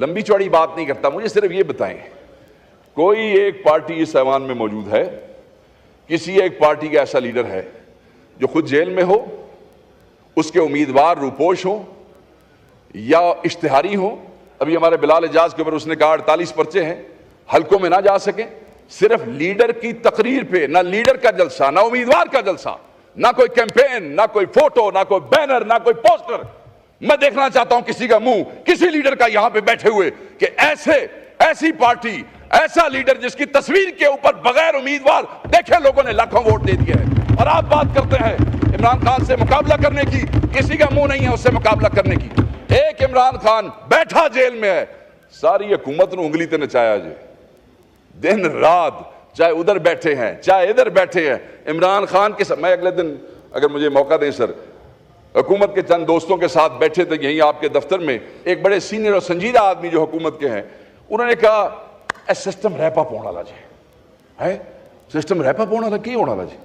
لمبی چوڑی بات نہیں کرتا، مجھے صرف یہ بتائیں کوئی ایک پارٹی اس ایوان میں موجود ہے، کسی ایک پارٹی کا ایسا لیڈر ہے جو خود جیل میں ہو، اس کے امیدوار روپوش ہوں یا اشتہاری ہوں؟ ابھی ہمارے بلال اعجاز کے اوپر اس نے کہا 48 پرچے ہیں، حلقوں میں نہ جا سکیں، صرف لیڈر کی تقریر پہ، نہ لیڈر کا جلسہ، نہ امیدوار کا جلسہ، نہ کوئی کیمپین، نہ کوئی فوٹو، نہ کوئی بینر، نہ کوئی پوسٹر۔ میں دیکھنا چاہتا ہوں کسی کا منہ، کسی لیڈر کا یہاں پہ بیٹھے ہوئے کہ ایسی پارٹی، ایسا لیڈر جس کی تصویر کے اوپر بغیر امیدوار دیکھے لوگوں نے لاکھوں ووٹ دے دیے ہیں، اور آپ بات کرتے ہیں عمران خان سے مقابلہ کرنے کی، کسی کا منہ نہیں ہے اس سے مقابلہ کرنے کی۔ ایک عمران خان بیٹھا جیل میں ہے، ساری حکومت نے انگلی تے نچایا جی، دن رات، چاہے ادھر بیٹھے ہیں چاہے ادھر بیٹھے ہیں عمران خان کے ساتھ۔ میں اگلے دن اگر مجھے موقع دیں سر، حکومت کے چند دوستوں کے ساتھ بیٹھے تھے یہیں آپ کے دفتر میں، ایک بڑے سینئر اور سنجیدہ آدمی جو حکومت کے ہیں، انہوں نے کہا سسٹم ریپ اپ ہونا لا جی ہے، سسٹم ریپ اپ ہونا لا کی ہونا لا جی،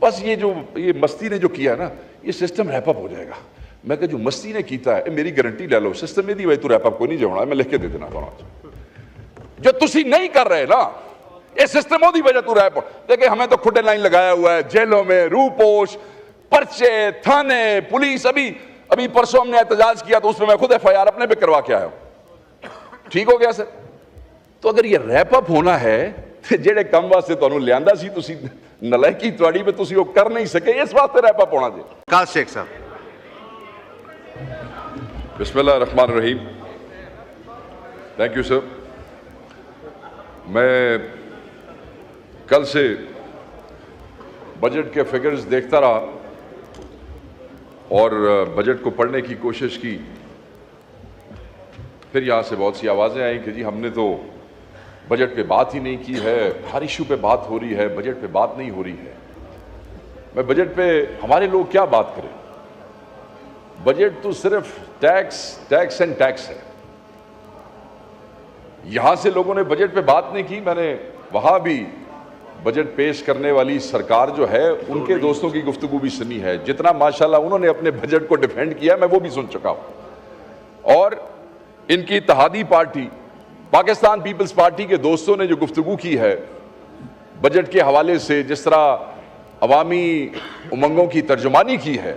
بس یہ مستی نے جو کیا ہے نا، یہ سسٹم ریپ اپ ہو جائے گا۔ میں کہا جو مستی نے کیتا ہے میری گارنٹی لے لو، سسٹم میں دی ہوئی تو ریپ اپ کو نہیں جو ہونا ہے، میں لکھ کے دے دینا جو تسی نہیں کر رہے نا، یہ سسٹم ہو دی وجہ تو ریپ اپ۔ دیکھیں ہمیں تو کھٹے لائن لگایا ہوا ہے جیلوں میں، روپوش، پرچے، تھانے، پولیس۔ ابھی پرسوں ہم نے احتجاج کیا تو اس میں میں خود FIR اپنے پہ کروا کے آیا ہوں، ٹھیک ہو گیا سر؟ تو اگر یہ ریپ اپ ہونا ہے جڑے کم واسطے تانوں لیاندا سی تسی نلائکی تواڈی پہ تسی وہ کر نہیں سکے، اس واسطے ریپ اپ ہونا جی۔ وقاص شیخ صاحب۔ بسم اللہ الرحمن الرحیم۔ Thank you sir. میں کل سے بجٹ کے فگرز دیکھتا رہا اور بجٹ کو پڑھنے کی کوشش کی، پھر یہاں سے بہت سی آوازیں آئیں کہ جی ہم نے تو بجٹ پہ بات ہی نہیں کی ہے، ہر ایشو پہ بات ہو رہی ہے، بجٹ پہ بات نہیں ہو رہی ہے۔ میں بجٹ پہ ہمارے لوگ کیا بات کریں؟ بجٹ تو صرف ٹیکس اینڈ ٹیکس ہے۔ یہاں سے لوگوں نے بجٹ پہ بات نہیں کی، میں نے وہاں بھی بجٹ پیش کرنے والی سرکار جو ہے ان کے دوستوں کی گفتگو بھی سنی ہے، جتنا ماشاءاللہ انہوں نے اپنے بجٹ کو ڈیفینڈ کیا میں وہ بھی سن چکا ہوں۔ اور ان کی اتحادی پارٹی پاکستان پیپلز پارٹی کے دوستوں نے جو گفتگو کی ہے بجٹ کے حوالے سے، جس طرح عوامی امنگوں کی ترجمانی کی ہے،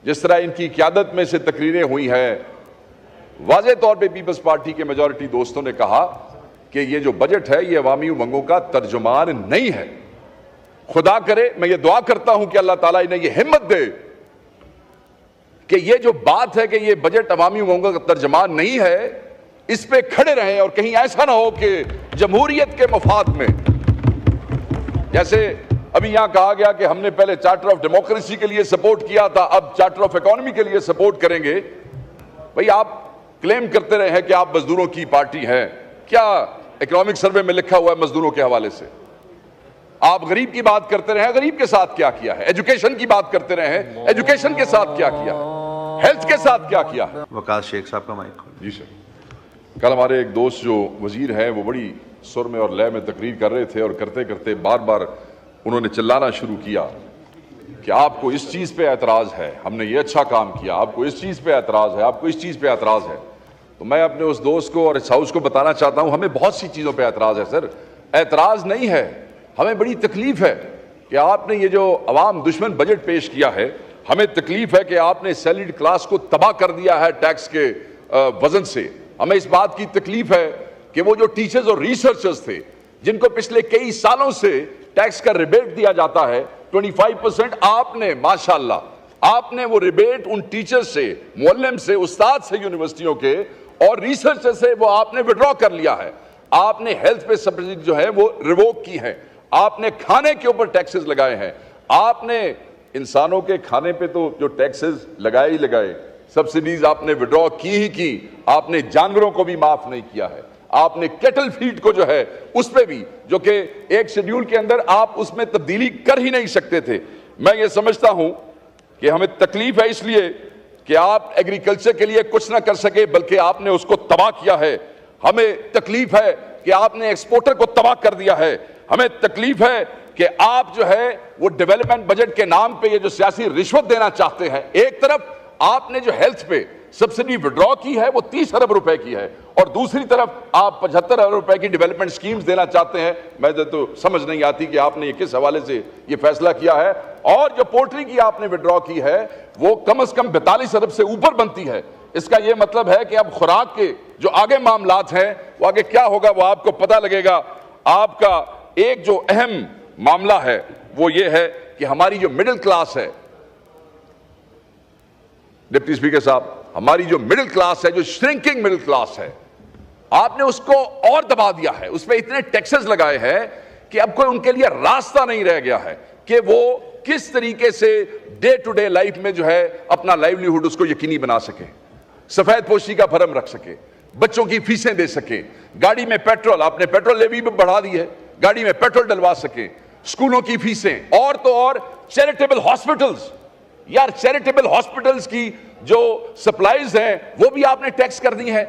جس طرح ان کی قیادت میں سے تقریریں ہوئی ہیں، واضح طور پہ پیپلز پارٹی کے میجورٹی دوستوں نے کہا کہ یہ جو بجٹ ہے یہ عوامی امنگوں کا ترجمان نہیں ہے۔ خدا کرے، میں یہ دعا کرتا ہوں کہ اللہ تعالیٰ انہیں یہ ہمت دے کہ یہ جو بات ہے کہ یہ بجٹ عوامی امنگوں کا ترجمان نہیں ہے، اس پہ کھڑے رہیں، اور کہیں ایسا نہ ہو کہ جمہوریت کے مفاد میں، جیسے ابھی یہاں کہا گیا کہ ہم نے پہلے چارٹر آف ڈیموکریسی کے لیے سپورٹ کیا تھا، اب چارٹر آف اکانومی کے لیے سپورٹ کریں گے۔ بھئی آپ کلیم کرتے رہے ہیں کہ آپ مزدوروں کی پارٹی ہیں، کیا اکنامک سروے میں لکھا ہوا ہے مزدوروں کے حوالے سے؟ آپ غریب کی بات کرتے رہے ہیں، غریب کے ساتھ کیا کیا ہے؟ ایجوکیشن کی بات کرتے رہے ہیں، ایجوکیشن کے ساتھ کیا کیا ہے؟ ہیلتھ کے ساتھ کیا کیا ہے؟ وقاص شیخ صاحب کا مائک۔ جی سر۔ کل ہمارے ایک دوست جو وزیر ہیں وہ بڑی سر میں اور لے میں تقریر کر رہے تھے، اور کرتے کرتے بار بار انہوں نے چلانا شروع کیا کہ آپ کو اس چیز پہ اعتراض ہے، ہم نے یہ اچھا کام کیا، آپ کو اس چیز پہ اعتراض ہے، آپ کو اس چیز پہ اعتراض ہے۔ تو میں اپنے اس دوست کو اور اس ہاؤس کو بتانا چاہتا ہوں ہمیں بہت سی چیزوں پہ اعتراض ہے سر، اعتراض نہیں ہے، ہمیں بڑی تکلیف ہے کہ آپ نے یہ جو عوام دشمن بجٹ پیش کیا ہے، ہمیں تکلیف ہے کہ آپ نے سیلریڈ کلاس کو تباہ کر دیا ہے ٹیکس کے وزن سے، ہمیں اس بات کی تکلیف ہے کہ وہ جو ٹیچرز اور ریسرچرز تھے جن کو پچھلے کئی سالوں سے ٹیکس کا ریبیٹ دیا جاتا ہے 25%، آپ نے ماشاءاللہ آپ نے وہ ریبیٹ ان ٹیچر سے، معلم سے، استاد سے یونیورسٹیوں کے اور ریسرچر سے وہ آپ نے وڈرا کر لیا ہے۔ آپ نے ہیلتھ پہ سبسڈی جو ہے وہ ریووک کی ہے، آپ نے کھانے کے اوپر ٹیکسز لگائے ہیں، آپ نے انسانوں کے کھانے پہ تو جو ٹیکسز لگائے ہی لگائے، سبسڈیز آپ نے وڈرا کی ہی کی، آپ نے جانوروں کو بھی معاف نہیں کیا ہے، آپ نے کیٹل فیڈ کو جو ہے اس پہ بھی، جو کہ ایک شیڈیول کے اندر آپ اس میں تبدیلی کر ہی نہیں سکتے تھے۔ میں یہ سمجھتا ہوں کہ ہمیں تکلیف ہے اس لیے کہ آپ ایگریکلچر کے لیے کچھ نہ کر سکے بلکہ آپ نے اس کو تباہ کیا ہے، ہمیں تکلیف ہے کہ آپ نے ایکسپورٹر کو تباہ کر دیا ہے، ہمیں تکلیف ہے کہ آپ جو ہے وہ ڈیولپمنٹ بجٹ کے نام پہ یہ جو سیاسی رشوت دینا چاہتے ہیں، ایک طرف آپ نے جو ہیلتھ پہ سبسڈی وڈرا کی ہے وہ 30 ارب روپے کی ہے، اور دوسری طرف آپ 75 ارب روپے کی ڈیولپمنٹ سکیمز دینا چاہتے ہیں۔ میں تو سمجھ نہیں آتی کہ آپ نے یہ کس حوالے سے یہ فیصلہ کیا ہے۔ اور جو پولٹری کی آپ نے وڈرا کی ہے وہ کم از کم 42 ارب سے اوپر بنتی ہے۔ اس کا یہ مطلب ہے کہ اب خوراک کے جو آگے معاملات ہیں وہ آگے کیا ہوگا وہ آپ کو پتہ لگے گا۔ آپ کا ایک جو اہم معاملہ ہے وہ یہ ہے کہ ہماری جو مڈل کلاس ہے، ڈپٹی اسپیکر صاحب، ہماری جو مڈل کلاس ہے، جو شرنکنگ مڈل کلاس ہے، آپ نے اس کو اور دبا دیا ہے، اس پہ اتنے ٹیکسز لگائے ہیں کہ اب کوئی ان کے لیے راستہ نہیں رہ گیا ہے کہ وہ کس طریقے سے ڈے ٹو ڈے لائف میں جو ہے اپنا لائیولیہوڈ اس کو یقینی بنا سکے، سفید پوشی کا بھرم رکھ سکے، بچوں کی فیسیں دے سکے، گاڑی میں پیٹرول، آپ نے پیٹرول لیوی بھی بڑھا دی ہے، گاڑی میں پیٹرول ڈلوا سکے، اسکولوں کی فیسیں، اور تو اور چیریٹیبل ہاسپٹلز، یار چیریٹیبل ہاسپٹلز کی جو سپلائیز ہیں وہ بھی آپ نے ٹیکس کر دی ہیں،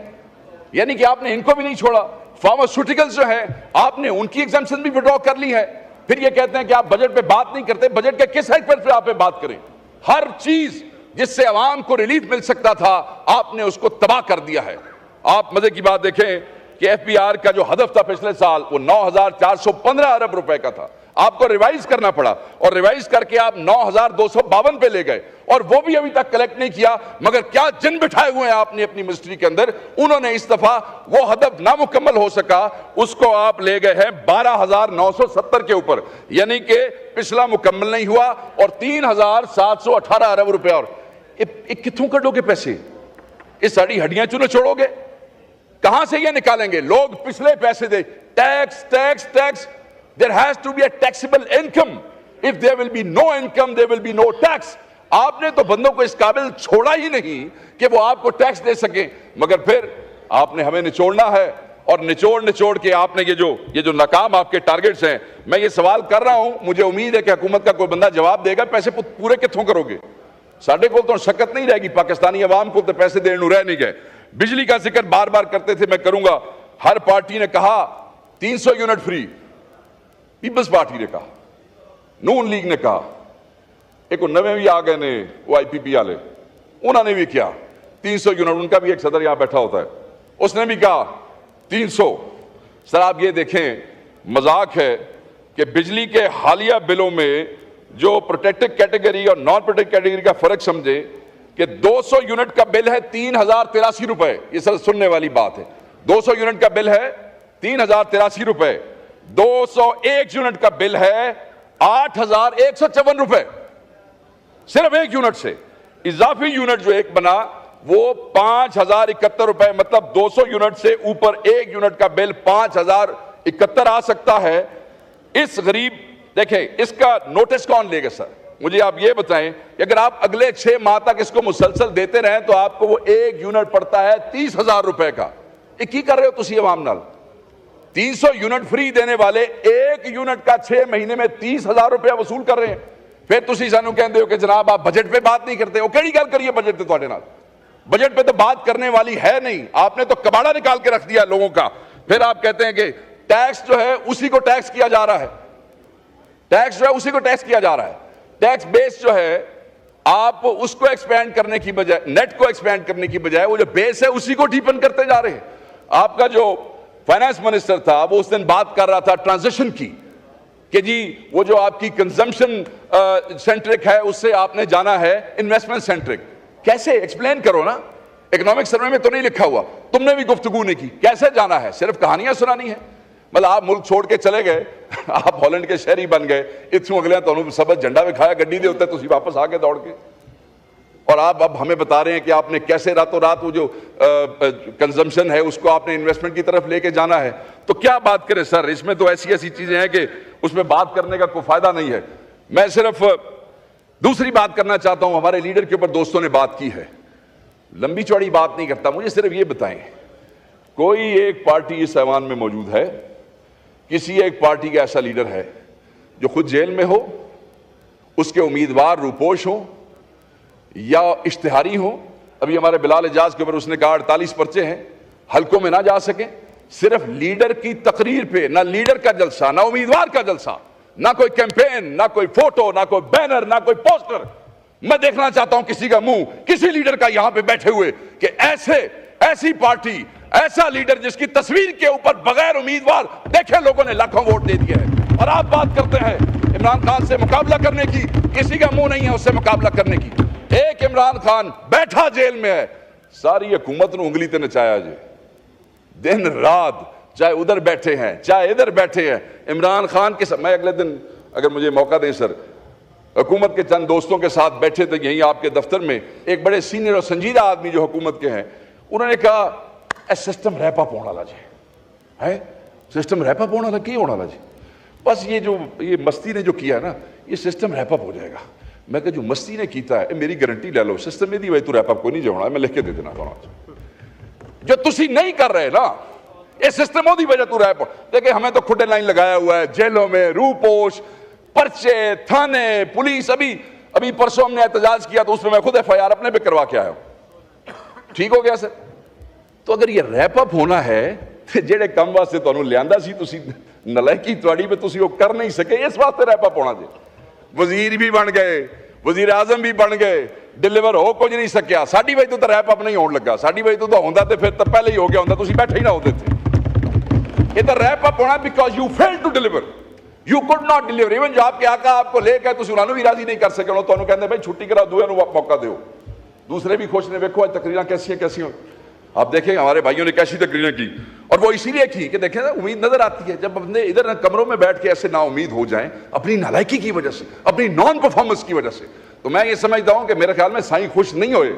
یعنی کہ آپ نے ان کو بھی نہیں چھوڑا۔ فارماسیوٹیکلز جو ہیں آپ نے ان کی ایگزمپشن بھی وڈرا کر لی ہے، پھر یہ کہتے ہیں کہ آپ بجٹ پہ بات نہیں کرتے۔ بجٹ کے کس حق پر آپ پہ بات کریں؟ ہر چیز جس سے عوام کو ریلیف مل سکتا تھا آپ نے اس کو تباہ کر دیا ہے۔ آپ مزے کی بات دیکھیں کہ ایف پی آر کا جو ہدف تھا پچھلے سال وہ 9,415 ارب روپے کا تھا، آپ کو ریوائز کرنا پڑا، اور ریوائز کر کے آپ 9,252 پہ لے گئے، اور وہ بھی ابھی تک کلیکٹ نہیں کیا۔ مگر کیا جن بٹھائے ہوئے ہیں آپ نے اپنی منسٹری کے اندر، انہوں نے اس دفعہ وہ ہدف نامکمل ہو سکا اس کو آپ لے گئے ہیں 12,970 کے اوپر، یعنی کہ پچھلا مکمل نہیں ہوا، اور 3,718 ارب روپے۔ اور کتوں کٹو گے پیسے؟ اس ساری ہڈیاں چونو چھوڑو گے؟ کہاں سے یہ نکالیں گے؟ لوگ پچھلے پیسے دے، tax tax tax. There has to be a taxable income. If there will be no income, there will be no tax. آپ نے تو بندوں کو اس قابل چھوڑا ہی نہیں کہ وہ آپ کو ٹیکس دے سکیں، مگر پھر آپ نے ہمیں نچوڑنا ہے، اور نچوڑ کے آپ نے یہ جو ناکام آپ کے ٹارگٹس ہیں، میں یہ سوال کر رہا ہوں، مجھے امید ہے کہ حکومت کا کوئی بندہ جواب دے گا، پیسے پورے کتوں کرو گے؟ ساڑھے کو تو شکت نہیں رہے گی، پاکستانی عوام کو تو پیسے دینے رہ نہیں گئے۔ بجلی کا ذکر بار بار کرتے تھے، میں کروں گا۔ ہر پارٹی نے کہا 300 یونٹ فری، پیپلز پارٹی نے کہا، نون لیگ نے کہا، ایک نویں بھی آ گئے نے وہ آئی پی پی والے، انہوں نے بھی کیا 300 یونٹ، ان کا بھی ایک صدر یہاں بیٹھا ہوتا ہے، اس نے بھی کہا 300۔ سر آپ یہ دیکھیں، مذاق ہے کہ بجلی کے حالیہ بلوں میں جو پروٹیکٹڈ کیٹیگری اور نان پروٹیکٹڈ کیٹیگری کا فرق سمجھے کہ 200 یونٹ کا بل ہے 3,083 روپے، یہ سر سننے والی بات ہے، 200 یونٹ کا بل ہے 3,083 روپے، 201 یونٹ کا بل ہے 8,154 روپے، صرف ایک یونٹ سے۔ اضافی یونٹ جو ایک بنا وہ 5,071 روپے، مطلب 200 یونٹ سے اوپر ایک یونٹ کا بل 5,071 آ سکتا ہے۔ اس غریب، دیکھیں اس کا نوٹس کون لے گا سر؟ مجھے آپ یہ بتائیں کہ اگر آپ اگلے 6 ماہ تک اس کو مسلسل دیتے رہیں تو آپ کو وہ ایک یونٹ پڑتا ہے 30,000 روپے کا۔ یہ کی کر رہے ہو تسی عوام نال؟ 300 یونٹ فری دینے والے ایک یونٹ کا 6 مہینے میں 30,000 روپے وصول کر رہے ہیں، پھر تسی سانو کہندے ہو کہ جناب آپ بجٹ پہ بات نہیں کرتے ہو۔ کیڑی گل کریے بجٹ پہ تواڈے نال؟ بجٹ پہ تو بات کرنے والی ہے نہیں، آپ نے تو کباڑا نکال کے رکھ دیا لوگوں کا۔ پھر آپ کہتے ہیں کہ ٹیکس جو ہے اسی کو ٹیکس کیا جا رہا ہے، ٹیکس جو ہے اسی کو ٹیکس کیا جا رہا ہے، ٹیکس بیس جو ہے آپ اس کو ایکسپینڈ کرنے کی بجائے، نیٹ کو ایکسپینڈ کرنے کی بجائے وہ جو بیس ہے اسی کو ڈیپن کرتے جا رہے ہیں۔ آپ کا جو فائنانس منسٹر تھا وہ اس دن بات کر رہا تھا ٹرانزیشن کی، کہ جی وہ جو آپ کی کنزمپشن سینٹرک ہے اس سے آپ نے جانا ہے انویسٹمنٹ سینٹرک۔ کیسے؟ ایکسپلین کرو نا، اکنامک سروے میں تو نہیں لکھا ہوا، تم نے بھی گفتگو نہیں کی، کیسے جانا ہے؟ صرف کہانیاں سنانی ہے؟ مطلب آپ ملک چھوڑ کے چلے گئے، آپ ہالینڈ کے شہری بن گئے، اتوں اگلے تو سبز جھنڈا بھی کھایا گڈی دے ہوتے، تسی واپس آ کے دوڑ کے، اور آپ اب ہمیں بتا رہے ہیں کہ آپ نے کیسے راتوں رات وہ جو کنزمپشن ہے اس کو آپ نے انویسٹمنٹ کی طرف لے کے جانا ہے۔ تو کیا بات کریں سر، اس میں تو ایسی چیزیں ہیں کہ اس میں بات کرنے کا کوئی فائدہ نہیں ہے۔ میں صرف دوسری بات کرنا چاہتا ہوں، ہمارے لیڈر کے اوپر دوستوں نے بات کی ہے، لمبی چوڑی بات نہیں کرتا، مجھے صرف یہ بتائیں، کوئی ایک پارٹی اس ایوان میں موجود ہے، کسی ایک پارٹی کا ایسا لیڈر ہے جو خود جیل میں ہو، اس کے امیدوار روپوش ہوں یا اشتہاری ہوں؟ ابھی ہمارے بلال اعجاز کے اوپر اس نے کہا 48 پرچے ہیں، حلقوں میں نہ جا سکیں، صرف لیڈر کی تقریر پہ، نہ لیڈر کا جلسہ، نہ امیدوار کا جلسہ، نہ کوئی کیمپین، نہ کوئی فوٹو، نہ کوئی بینر، نہ کوئی پوسٹر، میں دیکھنا چاہتا ہوں کسی کا منہ کسی لیڈر کا یہاں پہ بیٹھے ہوئے کہ ایسی پارٹی ایسا لیڈر جس کی تصویر کے اوپر بغیر امیدوار دیکھے لوگوں نے لاکھوں ووٹ دے دیا ہے، اور آپ بات کرتے ہیں عمران خان سے مقابلہ کرنے کی، کسی کا منہ نہیں ہے اس سے مقابلہ کرنے کی۔ ایک عمران خان بیٹھا جیل میں ہے، ساری حکومت نے انگلی تے نچایا جی، دن رات، چاہے ادھر بیٹھے ہیں چاہے ادھر بیٹھے ہیں۔ عمران خان کے ساتھ میں اگلے دن اگر مجھے موقع دیں سر، حکومت کے چند دوستوں کے ساتھ بیٹھے تھے یہیں آپ کے دفتر میں، ایک بڑے سینئر اور سنجیدہ آدمی جو حکومت کے ہیں، انہوں نے کہا اے سسٹم ریپ اپ ہونا جی ہے، سسٹم ریپ اپ ہونا کی ہونا جی، بس یہ مستی نے جو کیا ہے نا یہ سسٹم ریپ اپ ہو جائے گا۔ میں کہ جو مستی نے کیتا ہے میری گارنٹی لے لو سسٹم میں دی وجہ تو ریپ اپ کو نہیں ہونا، میں لکھ کے دے دینا جو تسی نہیں کر رہے نا یہ سسٹم دی وجہ تو ریپ دیکھیں ہمیں تو کھڈے لائن لگایا ہوا ہے جیلوں میں، روح پوش، پرچے، تھانے، پولیس۔ ابھی پرسوں ہم نے احتجاج کیا تو اس میں میں خود ایف آئی آر اپنے پہ کروا کے آیا ہوں، ٹھیک ہو گیا سر۔ تو اگر یہ ریپ اپ ہونا ہے جہے کم واسطے تمہیں لیا سی تسی نلائکی تواڈی پہ تسی وہ کر نہیں سکے، اس واسطے ریپ اپ ہونا جی۔ وزیر بھی بن گئے، وزیر اعظم بھی بن گئے، ڈیلیور ہو کچھ نہیں سکیا، ساڈی وجہ تو ریپ اپ نہیں ہون لگا، ساڈی وجہ تو ہوندا تے پھر تو پہلے ہی ہو گیا ہوندا، تسی بیٹھے ہی نہ ہوتے تھے۔ ادھر ریپ اپ ہونا because you fail to deliver, you could not deliver, even جو آپ کے آقا آپ کو لے گئے تسی انہوں نے بھی راضی نہیں کر سکے، انہوں تو انہوں کہندے بھائی چھٹی کرا دوئے نو موقع دیو، دوسرے بھی خوش نے دیکھو آج تقریریں کیسی ہوں۔ آپ دیکھیں ہمارے بھائیوں نے کیسی تقریریں کی، اور وہ اسی لیے کی کہ دیکھیں امید نظر آتی ہے جب بندے ادھر کمروں میں بیٹھ کے ایسے نا امید ہو جائیں اپنی نالائکی کی وجہ سے، اپنی نان پرفارمنس کی وجہ سے، تو میں یہ سمجھتا ہوں کہ میرے خیال میں سائیں خوش نہیں ہوئے،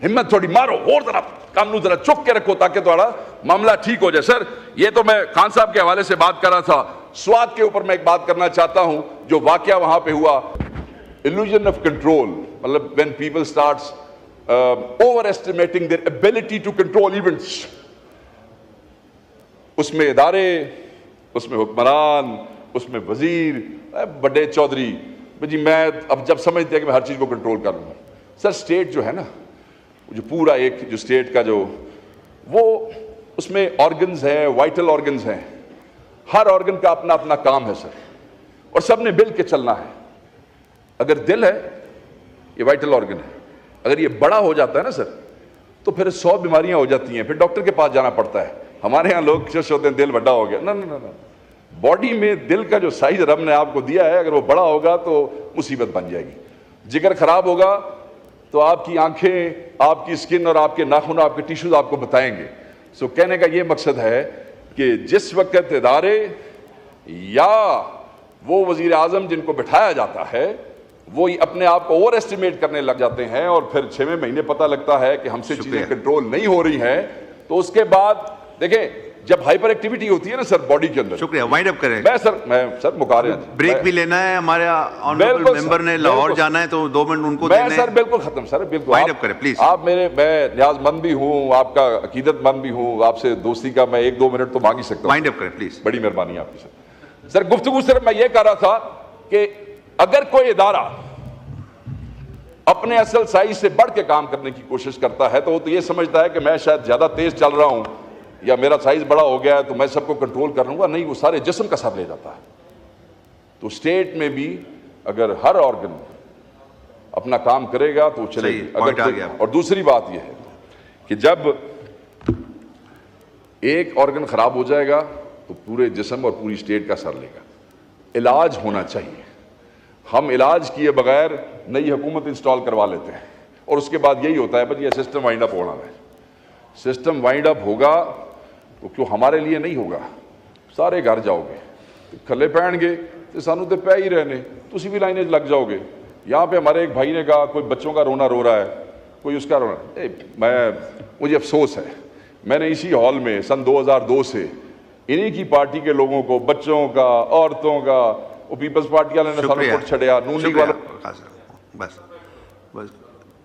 ہمت تھوڑی مارو اور ذرا کام نو ذرا چک کے رکھو تاکہ تھوڑا معاملہ ٹھیک ہو جائے۔ سر یہ تو میں خان صاحب کے حوالے سے بات کر رہا تھا، سوات کے اوپر میں ایک بات کرنا چاہتا ہوں جو واقعہ وہاں پہ ہوا، illusion of control، مطلب when people starts overestimating their ability to control events، اس میں ادارے، اس میں حکمران، اس میں وزیر، بڑے چودھری، جی میں اب جب سمجھتے ہیں کہ میں ہر چیز کو کنٹرول کر لوں۔ سر سٹیٹ جو ہے نا، جو پورا ایک جو سٹیٹ کا جو وہ اس میں آرگنز ہیں، وائٹل آرگنز ہیں، ہر آرگن کا اپنا اپنا کام ہے سر، اور سب نے مل کے چلنا ہے۔ اگر دل ہے یہ وائٹل آرگن ہے، اگر یہ بڑا ہو جاتا ہے نا سر تو پھر 100 بیماریاں ہو جاتی ہیں، پھر ڈاکٹر کے پاس جانا پڑتا ہے۔ ہمارے ہاں لوگ خوش ہوتے ہیں دل بڑا ہو گیا، نہ باڈی میں دل کا جو سائز رب نے آپ کو دیا ہے اگر وہ بڑا ہوگا تو مصیبت بن جائے گی۔ جگر خراب ہوگا تو آپ کی آنکھیں، آپ کی سکن اور آپ کے ناخن، آپ کے ٹیشوز آپ کو بتائیں گے۔ سو کہنے کا یہ مقصد ہے کہ جس وقت ادارے یا وہ وزیر اعظم جن کو بٹھایا جاتا ہے وہ اپنے آپ کو اوور ایسٹیمیٹ کرنے لگ جاتے ہیں اور پھر 6ویں مہینے پتہ لگتا ہے کہ ہم سے چیزیں کنٹرول نہیں ہو رہی ہیں، تو اس کے بعد دیکھیں جب ہائپر ایکٹیویٹی ہوتی ہے نا سر باڈی کے اندر۔ شکریہ، وائنڈ اپ کریں۔ میں سر مکارے بریک بھی لینا ہے، ہمارے آنریبل ممبر نے لاہور جانا ہے تو 2 منٹ ان کو دینے ہیں۔ سر بالکل ختم سر، بالکل وائنڈ اپ کریں پلیز۔ آپ میں نیاز مند بھی ہوں، آپ کا عقیدت مند بھی ہوں، آپ سے دوستی کا میں 1-2 منٹ تو مانگ ہی سکتا ہوں۔ وائنڈ اپ کریں پلیز، بڑی مہربانی آپ کی سر۔ سر گفتگو صرف میں یہ کر رہا تھا کہ اگر کوئی ادارہ اپنے اصل سائز سے بڑھ کے کام کرنے کی کوشش کرتا ہے تو وہ تو یہ سمجھتا ہے کہ میں شاید زیادہ تیز چل رہا ہوں یا میرا سائز بڑا ہو گیا ہے تو میں سب کو کنٹرول کر لوں گا، نہیں، وہ سارے جسم کا سر لے جاتا ہے۔ تو اسٹیٹ میں بھی اگر ہر آرگن اپنا کام کرے گا تو چلے گا۔ اور دوسری بات یہ ہے کہ جب ایک آرگن خراب ہو جائے گا تو پورے جسم اور پوری اسٹیٹ کا سر لے گا۔ علاج ہونا چاہیے، ہم علاج کیے بغیر نئی حکومت انسٹال کروا لیتے ہیں اور اس کے بعد یہی ہوتا ہے بھائی یہ سسٹم وائنڈ اپ ہونا ہے۔ سسٹم وائنڈ اپ ہوگا تو کیوں ہمارے لیے نہیں ہوگا، سارے گھر جاؤ گے کھلے پہن گے تو سانو تو پہ ہی رہنے، تسی بھی لائنیں لگ جاؤ گے۔ یہاں پہ ہمارے ایک بھائی نے کہا کوئی بچوں کا رونا رو رہا ہے، کوئی اس کا رونا، مجھے افسوس ہے میں نے اسی ہال میں سن 2002 سے انہی کی پارٹی کے لوگوں کو، بچوں کا، عورتوں کا، وہ پیپلز پارٹی والے نے سانو پٹ چھڑیا، نون لیگ والا، بس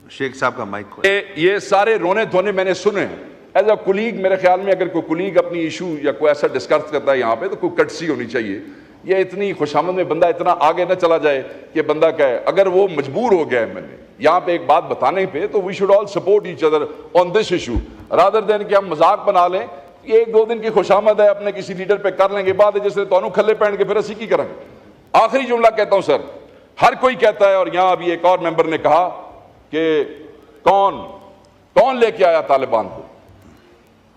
شیخ صاحب کا مائک کو، یہ سارے رونے دھونے میں نے سنے ہیں۔ ایز اے کولیگ میرے خیال میں اگر کوئی کولیگ اپنی ایشو یا کوئی ایسا ڈسکس کرتا ہے یہاں پہ تو کوئی کٹسی ہونی چاہیے، یہ اتنی خوشامد میں بندہ اتنا آگے نہ چلا جائے کہ بندہ کہے اگر وہ مجبور ہو گیا ہے میں نے یہاں پہ ایک بات بتانے پہ تو we should all support each other on this issue rather than کہ ہم مذاق بنا لیں، یہ 1-2 دن کی خوشامد ہے اپنے کسی لیڈر پہ کر لیں گے، بعد جس نے تو کھلے پہن کے پھر اسی کی کریں گے۔ آخری جملہ کہتا ہوں سر، ہر کوئی کہتا ہے، اور یہاں ابھی ایک اور ممبر نے کہا کہ کون لے کے آیا طالبان کو؟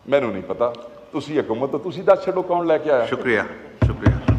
میں نے نہیں پتا، تسی حکومت تو تسی دس چھڑو کون لے کے آیا۔ شکریہ شکریہ